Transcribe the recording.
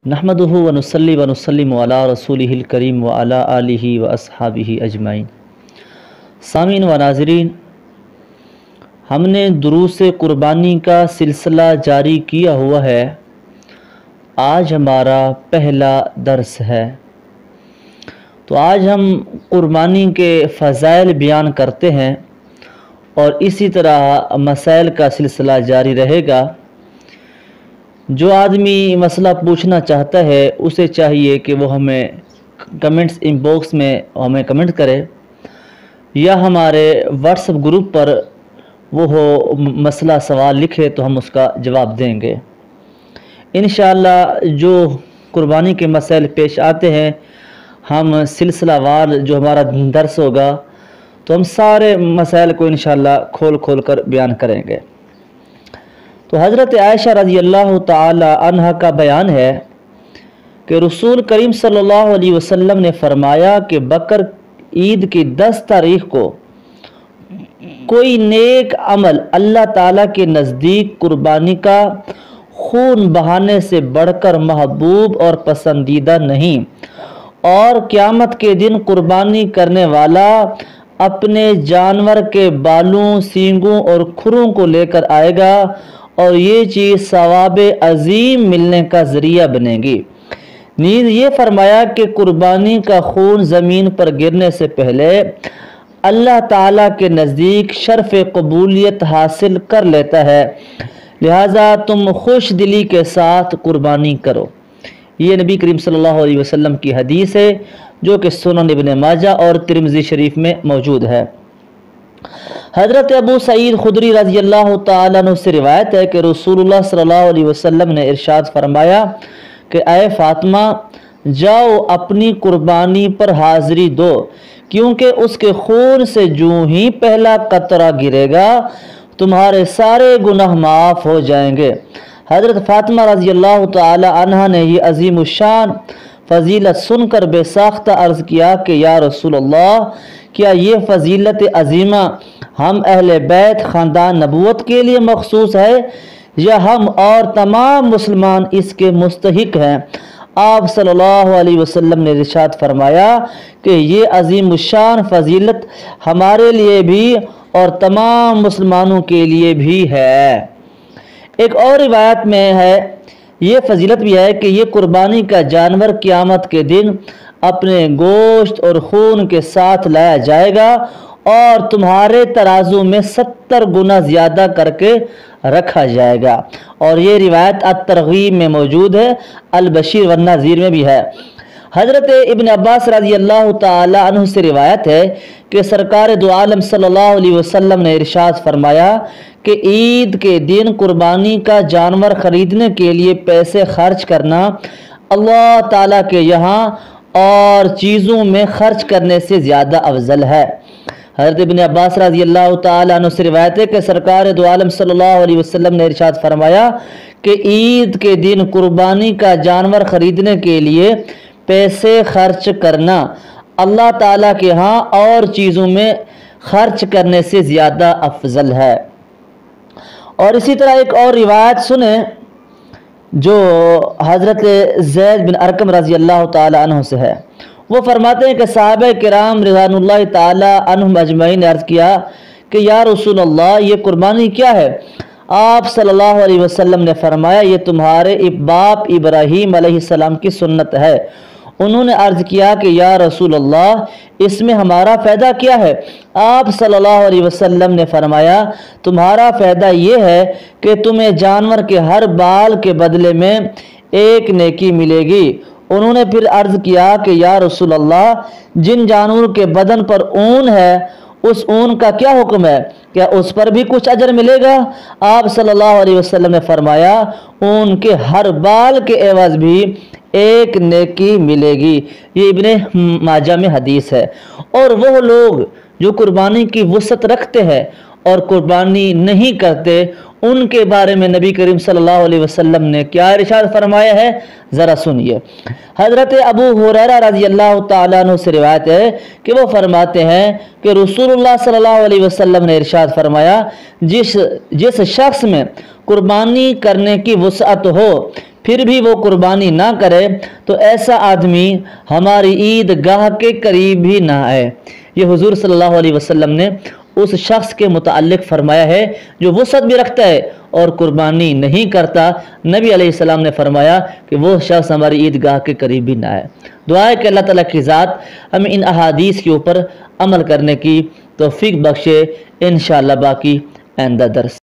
नहमदुहु व नुसल्ली व नुसल्लिमु अला रसूलिहिल करीम व अला आलिहि व अस्हाबिहि अजमाइन। सामीन व नाज़रीन, हमने दुरूस कुर्बानी का सिलसिला जारी किया हुआ है। आज हमारा पहला दर्स है। तो आज हम कुर्बानी के फ़ज़ाइल बयान करते हैं और इसी तरह मसाइल का सिलसिला जारी रहेगा। जो आदमी मसला पूछना चाहता है उसे चाहिए कि वो हमें कमेंट्स इनबॉक्स में हमें कमेंट करे या हमारे व्हाट्सएप ग्रुप पर वो हो मसला सवाल लिखे तो हम उसका जवाब देंगे। इंशाअल्लाह जो कुर्बानी के मसाइल पेश आते हैं हम सिलसिलावार जो हमारा दर्स होगा तो हम सारे मसाइल को इंशाअल्लाह खोल कर बयान करेंगे। तो हज़रत आयशा रज़ी अल्लाह ताला अन्हा का बयान है कि रसूल करीम सल्लल्लाहु अलैहि वसल्लम ने फरमाया कि बकर ईद की 10 तारीख को कोई नेक अमल अल्लाह ताला के नज़दीक कुर्बानी का खून बहाने से बढ़कर महबूब और पसंदीदा नहीं, और क़यामत के दिन कुर्बानी करने वाला अपने जानवर के बालों, सींगों और खुरों को लेकर आएगा और ये चीज़ सवाब अजीम मिलने का ज़रिया बनेगी। नीज़ ये फरमाया कि कुर्बानी का खून ज़मीन पर गिरने से पहले अल्लाह ताला के नज़दीक शर्फ़ कबूलियत हासिल कर लेता है, लिहाजा तुम खुश दिली के साथ कुर्बानी करो। ये नबी करीम सल्लल्लाहु अलैहि वसल्लम की हदीस है जो कि सुनन इब्न माजा और तिरमिज़ी शरीफ में मौजूद है। हज़रत अबू सईद खुदरी रज़ी अल्लाह ताला अन्हु से रिवायत है कि रसूलुल्लाह सल्लल्लाहु अलैहि वसल्लम ने इरशाद फरमाया कि ऐ फातिमा, जाओ अपनी कुर्बानी पर हाज़िरी दो, क्योंकि उसके खून से जो ही पहला कतरा गिरेगा तुम्हारे सारे गुनाह माफ़ हो जाएंगे। हज़रत फातिमा रज़ी अल्लाह ताला अन्हा ने ये अज़ीम शान फ़जीलत सुनकर बेसाख्ता अर्ज़ किया कि या रसूल अल्लाह, क्या ये फ़जीलत अज़ीमा हम अहले बैत ख़ानदान नबूवत के लिए मखसूस है या हम और तमाम मुसलमान इसके मुस्तहिक हैं? आप सल्लल्लाहु अलैहि वसल्लम ने इरशाद फरमाया कि ये अज़ीम शान फ़जीलत हमारे लिए भी और तमाम मुसलमानों के लिए भी है। एक और रिवायत में है, ये फजीलत भी है कि ये कुर्बानी का जानवर क़यामत के दिन अपने गोश्त और खून के साथ लाया जाएगा और तुम्हारे तराजू में 70 गुना ज़्यादा करके रखा जाएगा। और ये रिवायत अत-तरग़ीब में मौजूद है, अल-बशीर व नज़ीर में भी है। हज़रत इब्न अब्बास रज़ी अल्लाह ताला अन्हु से रिवायत है कि सरकार दो आलम सल्लल्लाहु अलैहि वसल्लम ने इरशाद फरमाया कि ईद के दिन कुर्बानी का जानवर ख़रीदने के लिए पैसे खर्च करना अल्लाह ताला के यहाँ और चीज़ों में खर्च करने से ज़्यादा अफजल है। हज़रत इब्न अब्बास रज़ी अल्लाह ताला अन्हु से रिवायत है कि सरकार दो आलम सल्लल्लाहु अलैहि वसल्लम ने इरशाद फरमाया कि ईद के दिन कुर्बानी का जानवर ख़रीदने के लिए पैसे खर्च करना अल्लाह ताला के यहाँ और चीज़ों में खर्च करने से ज़्यादा अफजल है। और इसी तरह एक और रिवायत सुने जो हज़रत ज़ैद बिन अरकम रज़ी अल्लाह ताला अन्हु से है। वो फरमाते हैं कि सहाबा किराम रिज़वानुल्लाह ताला अन्हुम अजमईन ने अर्ज़ किया कि या रसूल अल्लाह, ये कुर्बानी क्या है? आप सल्लल्लाहु अलैहि वसल्लम ने फरमाया, ये तुम्हारे बाप इब्राहीम अलैहिस्सलाम की सुन्नत है। उन्होंने अर्ज़ किया कि या रसूल अल्लाह, इसमें हमारा फ़ायदा क्या है? आप सल्लल्लाहु अलैहि वसल्लम ने फरमाया, तुम्हारा फ़ायदा ये है कि तुम्हें जानवर के हर बाल के बदले में एक नेकी मिलेगी। उन्होंने फिर अर्ज़ किया कि या रसूल अल्लाह, जिन जानवरों के बदन पर ऊन है उस ऊन का क्या हुक्म है? क्या उस पर भी कुछ अजर मिलेगा? आप सल्लल्लाहु अलैहि वसल्लम ने फरमाया, ऊन के हर बाल के एवज़ भी एक नेकी मिलेगी। ये इब्ने माजा में हदीस है। और वो लोग जो कुर्बानी की वुसअत रखते हैं और कुर्बानी नहीं करते, उनके बारे में नबी करीम सल्लल्लाहु अलैहि वसल्लम ने क्या इरशाद फरमाया है, ज़रा सुनिए। हज़रत अबू हुरैरा रज़ी अल्लाह ताला अन्हु से रिवायत है कि वो फरमाते हैं कि रसूलुल्लाह सल्लल्लाहु अलैहि वसल्लम ने इरशाद फरमाया, जिस शख्स में कुर्बानी करने की वुसअत हो پھر بھی وہ قربانی نہ کرے تو ایسا آدمی ہماری عید گاہ کے قریب بھی نہ آئے۔ یہ حضور صلی اللہ علیہ وسلم نے اس شخص کے متعلق فرمایا ہے جو وسعت بھی رکھتا ہے اور قربانی نہیں کرتا۔ نبی علیہ السلام نے فرمایا کہ وہ شخص ہماری عید گاہ کے قریب بھی نہ آئے۔ دعا ہے کہ اللہ تعالیٰ کی ذات ہمیں ان احادیث کے اوپر عمل کرنے کی توفیق بخشے۔ انشاءاللہ باقی آئندہ درس